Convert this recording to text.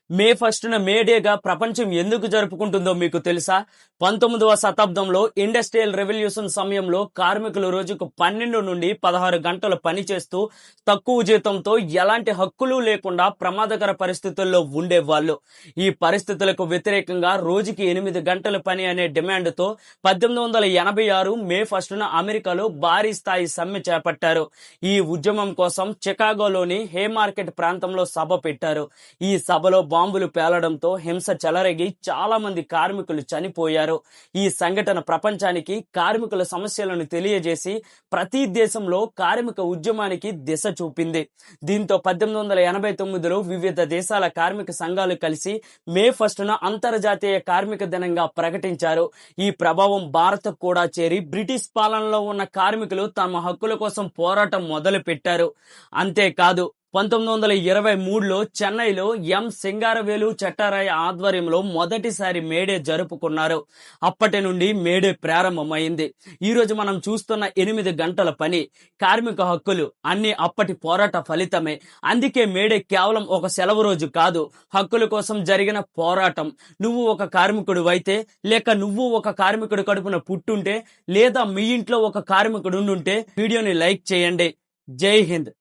మే 1న మే డేగా ప్రపంచం ఎందుకు జరుపుకుంటుందో మీకు తెలుసా? 19వ శతాబ్దంలో ఇండస్ట్రియల్ రెవల్యూషన్ సమయంలో కార్మికులు రోజుకు 12 నుండి 16 గంటలు పనిచేస్తూ తక్కువ జీతంతో ఎలాంటి హక్కులు లేకుండా ప్రమాదకర పరిస్థితుల్లో ఉండేవాళ్ళు. ఈ పరిస్థితులకు వ్యతిరేకంగా రోజుకి 8 గంటల పని అనే డిమాండ్తో 1886 మే 1న అమెరికాలో భారీ స్థాయి సమ్మె చేపట్టారు. ఈ ఉద్యమం కోసం చికాగోలోని హే మార్కెట్ ప్రాంతంలో సభ పెట్టారు. ఈ సభలో బాంబులు పేలడంతో హింస చెలరేగి చాలా మంది కార్మికులు చనిపోయారు. ఈ సంఘటన ప్రపంచానికి కార్మికుల సమస్యలను తెలియజేసి ప్రతి దేశంలో కార్మిక ఉద్యమానికి దిశ చూపింది. దీంతో 1889లో వివిధ దేశాల కార్మిక సంఘాలు కలిసి మే 1న అంతర్జాతీయ కార్మిక దినంగా ప్రకటించారు. ఈ ప్రభావం భారత్ కూడా చేరి బ్రిటిష్ పాలనలో ఉన్న కార్మికులు తమ హక్కుల కోసం పోరాటం మొదలు పెట్టారు. అంతేకాదు 1923లో చెన్నైలో ఎం సింగారవేలు చట్టారాయ ఆధ్వర్యంలో మొదటిసారి మేడే జరుపుకున్నారు. అప్పటి నుండి మేడే ప్రారంభమైంది. ఈ రోజు మనం చూస్తున్న 8 గంటల పని, కార్మిక హక్కులు అన్ని అప్పటి పోరాట ఫలితమే. అందుకే మేడే కేవలం ఒక సెలవు రోజు కాదు, హక్కుల కోసం జరిగిన పోరాటం. నువ్వు ఒక కార్మికుడు అయితే, లేక నువ్వు ఒక కార్మికుడు కడుపున పుట్టుంటే, లేదా మీ ఇంట్లో ఒక కార్మికుడు ఉండుంటే వీడియోని లైక్ చేయండి. జై హింద్.